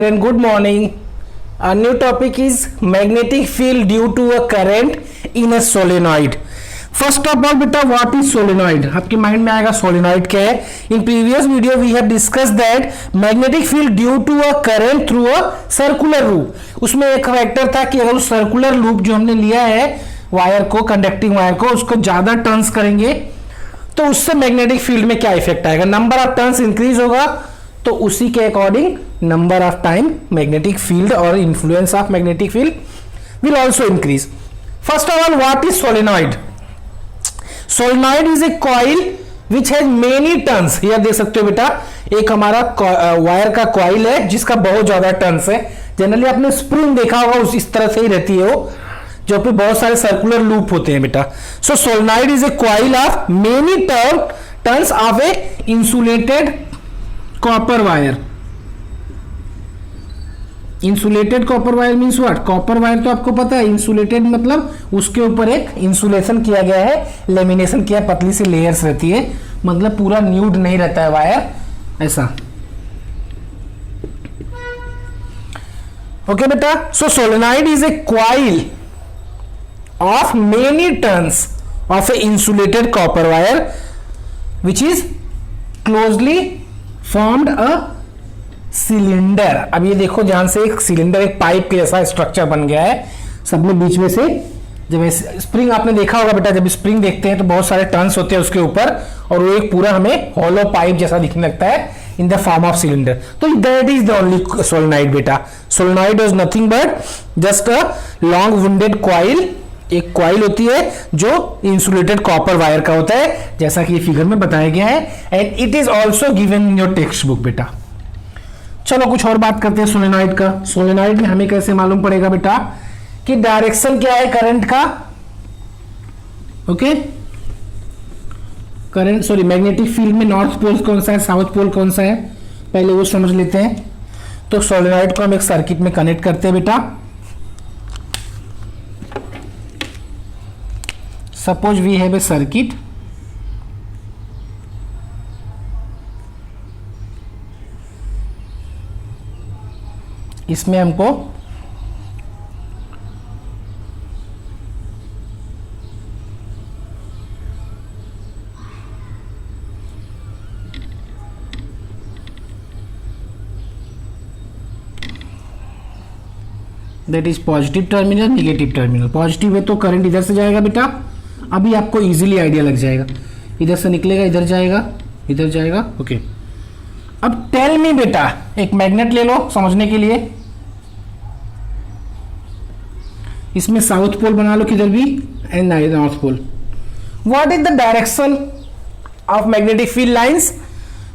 And good morning. Our new topic is magnetic field due to a current in a solenoid. First of all, beta, what is solenoid? आपके mind में आएगा solenoid क्या है? In previous video we have discussed that magnetic field due to a current through a circular loop. उसमें एक factor था कि अगर उस सर्कुलर लूप जो हमने लिया है वायर को, कंडक्टिंग वायर को, उसको ज्यादा टर्न्स करेंगे तो उससे मैग्नेटिक फील्ड में क्या इफेक्ट आएगा? नंबर ऑफ टर्न्स इंक्रीज होगा तो उसी के according number of time magnetic field और influence of magnetic field will also increase. First of all, what is solenoid? Solenoid is a coil which has many turns. Here देख सकते हो बेटा, एक हमारा वायर का कॉइल है जिसका बहुत ज्यादा टर्न्स है. जनरली आपने स्प्रिंग देखा होगा, उस इस तरह से ही रहती है वो, जो पे बहुत सारे सर्कुलर लूप होते हैं बेटा. So solenoid is a coil of many turns of a insulated copper wire. Insulated copper wire means what? Copper wire तो आपको पता है, इंसुलेटेड मतलब उसके ऊपर एक इंसुलेशन किया गया है, लेमिनेशन किया, पतली सी लेयर्स रहती है, मतलब पूरा न्यूड नहीं रहता है वायर ऐसा. ओके बेटा, so solenoid is a coil of many turns of a insulated copper wire which is closely formed a cylinder. अब ये देखो, ध्यान से, एक सिलेंडर, एक पाइप के जैसा स्ट्रक्चर बन गया है. सब में बीच में से जब स्प्रिंग आपने देखा होगा बेटा, जब स्प्रिंग देखते हैं तो बहुत सारे टर्न्स होते हैं उसके ऊपर और वो एक पूरा हमें हॉलो पाइप जैसा दिखने लगता है इन द फॉर्म ऑफ सिलेंडर. तो that is the only solenoid बेटा. Solenoid is nothing but just a long winded coil. एक कॉइल होती है जो इंसुलेटेड कॉपर वायर का होता है, जैसा कि ये फिगर में बताया गया है, and it is also given in your text book बेटा. चलो कुछ और बात करते हैं सोलेनॉइड का. सोलेनॉइड में हमें कैसे मालूम पड़ेगा बेटा कि डायरेक्शन क्या है करंट का? Okay, current sorry magnetic field में नॉर्थ पोल कौन सा है, साउथ पोल कौन सा है, पहले वो समझ लेते हैं. तो सोलेनॉइड को हम एक सर्किट में कनेक्ट करते हैं बेटा. Suppose we have a circuit. इसमें हमको that is positive terminal, negative terminal. Positive है तो करंट इधर से जाएगा बेटा. अभी आपको इजीली आइडिया लग जाएगा, इधर से निकलेगा, इधर जाएगा, इधर जाएगा. ओके, अब टेल मी बेटा, एक मैग्नेट ले लो समझने के लिए. इसमें साउथ पोल बना लो किधर भी and north pole. What is the direction of magnetic field lines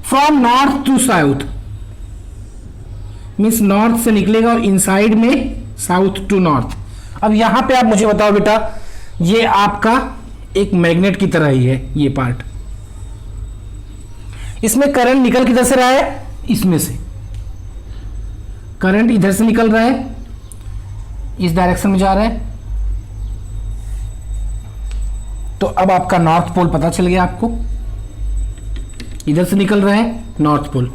from north to south? Means north से निकलेगा और इनसाइड में साउथ टू नॉर्थ. अब यहां पे आप मुझे बताओ बेटा, ये आपका एक मैग्नेट की तरह ही है ये पार्ट. इसमें करंट निकल किधर से रहा है? इसमें से करंट इधर से निकल रहा है, इस डायरेक्शन में जा रहा है. तो अब आपका नॉर्थ पोल पता चल गया आपको. इधर से निकल रहा है नॉर्थ पोल,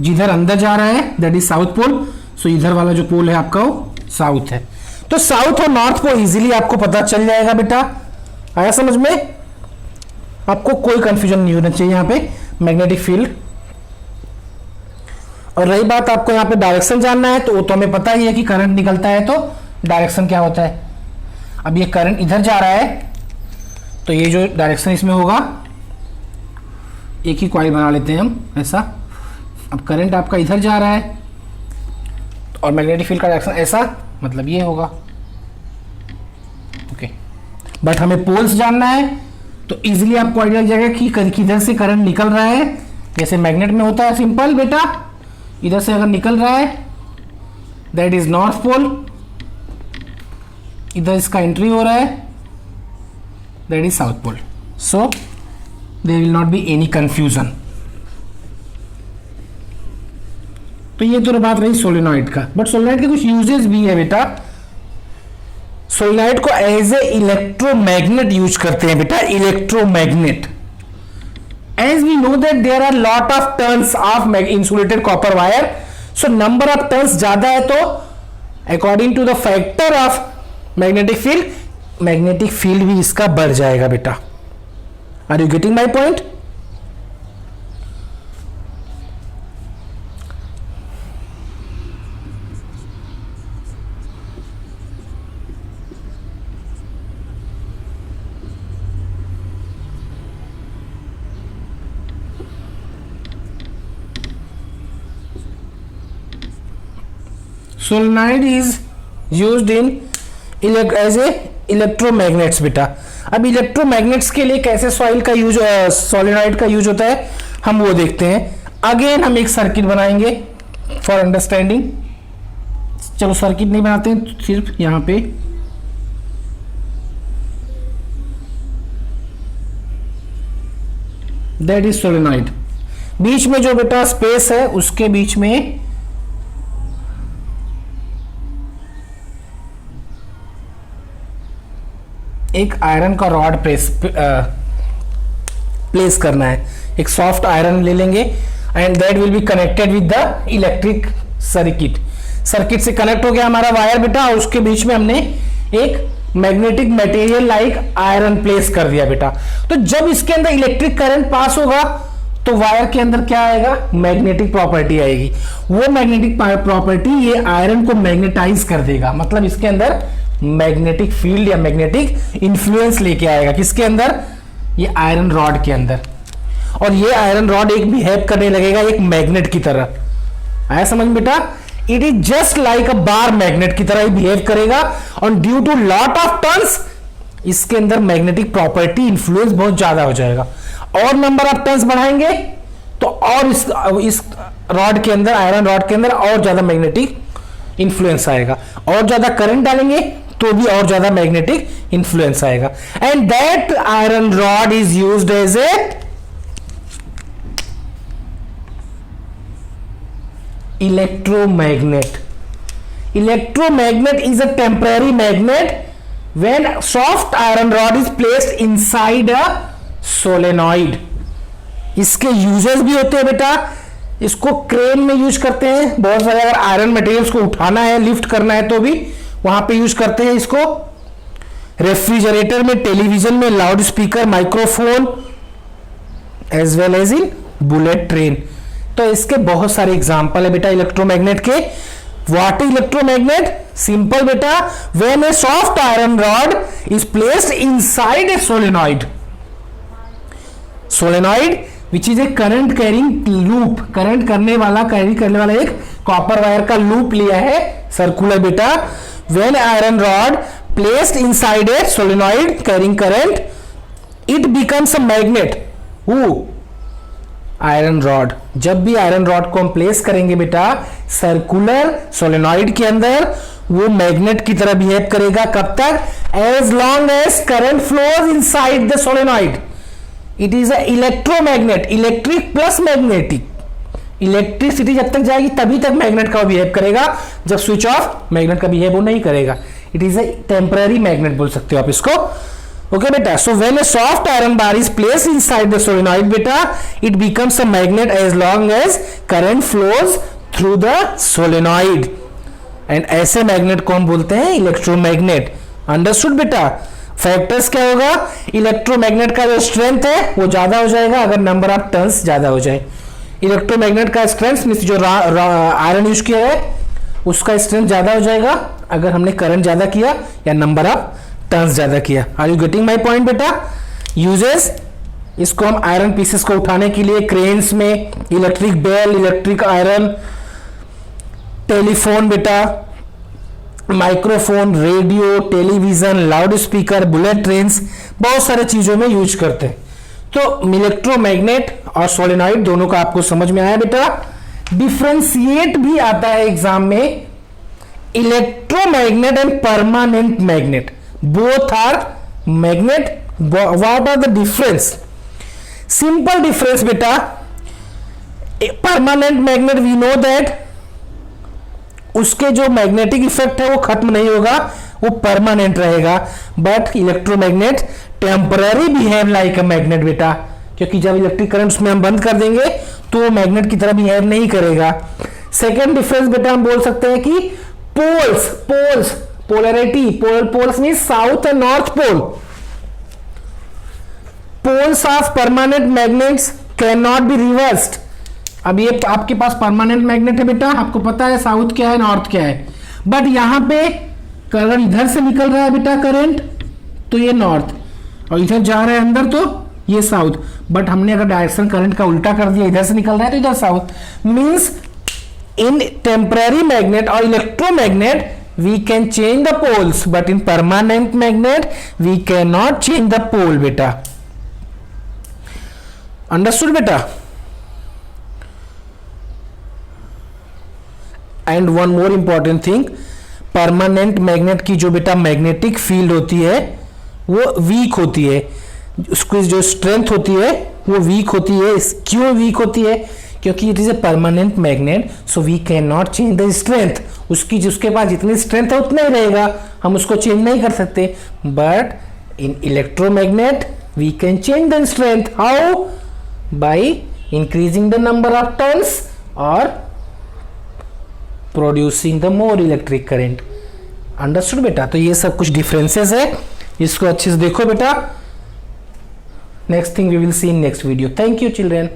जिधर अंदर जा रहा है दैट इज साउथ पोल. सो इधर वाला जो पोल है आपका वो साउथ है. तो साउथ और नॉर्थ पोल इजीली आपको पता चल जाएगा बेटा. आया समझ में? आपको कोई कंफ्यूजन नहीं होना चाहिए यहाँ पे मैग्नेटिक फील्ड. और रही बात आपको यहाँ पे डायरेक्शन जानना है, तो वो तो हमें पता ही है कि करंट निकलता है तो डायरेक्शन क्या होता है. अब ये करंट इधर जा रहा है तो ये जो डायरेक्शन इसमें होगा, एक ही कॉइल बना लेते हैं हम ऐसा. अब करंट आपका इधर जा रहा है और मैग्नेटिक फील्ड का डायरेक्शन ऐसा, मतलब ये होगा. ओके, बट हमें पोल्स जानना है तो इजीली आपको आइडिया लग जाएगा कि किधर से करंट निकल रहा है. जैसे मैग्नेट में होता है सिंपल बेटा, इधर से अगर निकल रहा है दैट इज नॉर्थ पोल, इधर इसका एंट्री हो रहा है that is south pole. So there will not be any confusion. तो ये तो बात रही सोलेनॉइड का. बट सोलेनॉइड के कुछ यूजेस भी है बेटा. सोलेनॉइड को एज ए इलेक्ट्रोमैग्नेट यूज करते हैं बेटा, electromagnet. As we know that there are lot of turns of insulated copper wire, so number of turns ज्यादा है तो according to the factor of magnetic field भी इसका बढ़ जाएगा बेटा। Are you getting my point? Solenoid is used in as a electromagnets बेटा। अब इलेक्ट्रोमैग्नेट्स के लिए कैसे सॉइल का यूज सोलेनॉइड का यूज होता है हम वो देखते हैं। अगेन हम एक सर्किट बनाएंगे फॉर अंडरस्टैंडिंग। चलो सर्किट नहीं बनाते हैं, सिर्फ यहां पे दैट इज सोलेनॉइड। बीच में जो बेटा स्पेस है उसके बीच में एक आयरन का रॉड प्लेस करना है। एक सॉफ्ट आयरन ले लेंगे and that will be connected with the electric circuit. Circuit से कनेक्ट हो गया हमारा वायर बेटा, और उसके बीच में हमने एक magnetic material like iron place कर दिया बेटा। तो जब इसके अंदर इलेक्ट्रिक करंट पास होगा तो वायर के अंदर क्या आएगा? मैग्नेटिक प्रॉपर्टी आएगी। वो मैग्नेटिक प्रॉपर्टी ये आयरन को मैग्नेटाइज कर देगा, मतलब इसके अंदर मैग्नेटिक फील्ड या मैग्नेटिक इंफ्लुएंस लेके आएगा। किसके अंदर? ये आयरन रॉड के अंदर। और ये आयरन रॉड एक बिहेव करने लगेगा एक मैग्नेट की तरह। आया समझ बेटा? It is just like a bar magnet की तरह ही बिहेव करेगा, और due to lot of turns इसके अंदर मैग्नेटिक प्रॉपर्टी इंफ्लुएंस बहुत ज्यादा हो जाएगा। और नंबर ऑफ टर्न्स बढ़ाएंगे तो और इस रॉड के अंदर, आयरन रॉड के अंदर और ज्यादा मैग्नेटिक इंफ्लुएंस आएगा। और ज्यादा करंट डालेंगे तो भी और ज्यादा मैग्नेटिक इंफ्लुएंस आएगा। And that iron rod is used as a electromagnet. Electromagnet is a temporary magnet when soft iron rod is placed inside a solenoid. इसके यूजेस भी होते हैं बेटा। इसको क्रेन में यूज करते हैं बहुत सारे, अगर आयरन मटेरियल्स को उठाना है, लिफ्ट करना है तो भी वहां पे यूज करते हैं इसको। रेफ्रिजरेटर में, टेलीविजन में, loudspeaker, microphone, as well as in bullet train. तो इसके बहुत सारे एग्जांपल है बेटा इलेक्ट्रोमैग्नेट के। What is electromagnet? सिंपल बेटा, when a soft iron rod is placed inside a solenoid. Solenoid which is a current carrying loop, current करने वाला, कैरी करने वाला एक कॉपर वायर का लूप लिया है सर्कुलर बेटा। When iron rod placed inside a solenoid carrying current, it becomes a magnet. Who? Iron rod. जब भी आयरन रॉड को हम प्लेस करेंगे बेटा सर्कुलर सोलेनॉइड के अंदर, वो मैग्नेट की तरह बिहेव करेगा। कब तक? As long as current flows inside the solenoid. It is a electromagnet, electric plus magnetic. Electricity जब तक जाएगी तभी तक मैग्नेट का बिहेव करेगा, जब स्विच ऑफ मैग्नेट का बिहेव वो नहीं करेगा। It is a temporary magnet बोल सकते हो आप इसको। Okay beta, so when a soft iron bar is placed inside the solenoid beta, it becomes a magnet as long as current flows through the solenoid, and ऐसे magnet को हम बोलते हैं इलेक्ट्रोमैग्नेट। अंडरस्टूड बेटा? फैक्टर्स क्या होगा? Electromagnet का जो स्ट्रेंथ है वो ज्यादा हो जाएगा अगर नंबर ऑफ टर्न्स ज्यादा हो जाए। इलेक्ट्रोमैग्नेट का स्ट्रेंथ मींस जो आयरन यूज किया है उसका स्ट्रेंथ ज्यादा हो जाएगा अगर हमने करंट ज्यादा किया या नंबर ऑफ टर्न्स ज्यादा किया। Are you getting my point बेटा? यूजेस, इसको हम आयरन पीसेस को उठाने के लिए क्रेन्स में, electric bell, electric iron, telephone बेटा, microphone, radio, television, loudspeaker, bullet trains, बहुत सारे चीजों में यूज करते हैं। तो इलेक्ट्रोमैग्नेट और सोलेनॉइड दोनों का आपको समझ में आया बेटा। डिफ्रेंशिएट भी आता है एग्जाम में, electromagnet and permanent magnet. Both are magnet. What are the difference? Simple difference beta. A permanent magnet we know that उसके जो मैग्नेटिक इफेक्ट है वो खत्म नहीं होगा, वो परमानेंट रहेगा। But electromagnet temporary behave like a magnet बेटा, क्योंकि जब इलेक्ट्रिक करंट उसमें हम बंद कर देंगे तो वो मैग्नेट की तरह बिहेव नहीं करेगा। सेकेंड डिफरेंस बेटा हम बोल सकते हैं कि poles, polarity, poles mean south and north pole. Poles of permanent magnets can not be reversed. अब ये आपके पास परमानेंट मैग्नेट है बेटा, आपको पता है साउथ क्या है नॉर्थ क्या है, बट यहां पे करंट इधर से निकल रहा है बेटा करंट, तो ये नॉर्थ, और इधर जा रहा है अंदर तो ये साउथ। बट हमने अगर डायरेक्शन करंट का उल्टा कर दिया, इधर से निकल रहा है तो इधर south. Means in temporary magnet और electromagnet we can change the poles, but in permanent magnet we can not change the pole बेटा। अंडरस्टूड बेटा? And one more important thing, permanent magnet की जो बेटा मैग्नेटिक फील्ड होती है वो week होती है, उसकी जो स्ट्रेंथ होती है वो वीक होती है। क्यों वीक होती है? क्योंकि it is a permanent magnet, so we can not change the strength. उसकी जिसके पास जितनी स्ट्रेंथ है उतना ही रहेगा, हम उसको चेंज नहीं कर सकते। But in electromagnet we can change the strength. How? By increasing the number of turns और producing the more electric current. Understood बेटा? तो ये सब कुछ डिफरेंसेस है, इसको अच्छे से देखो बेटा। Next thing we will see in next video. Thank you children.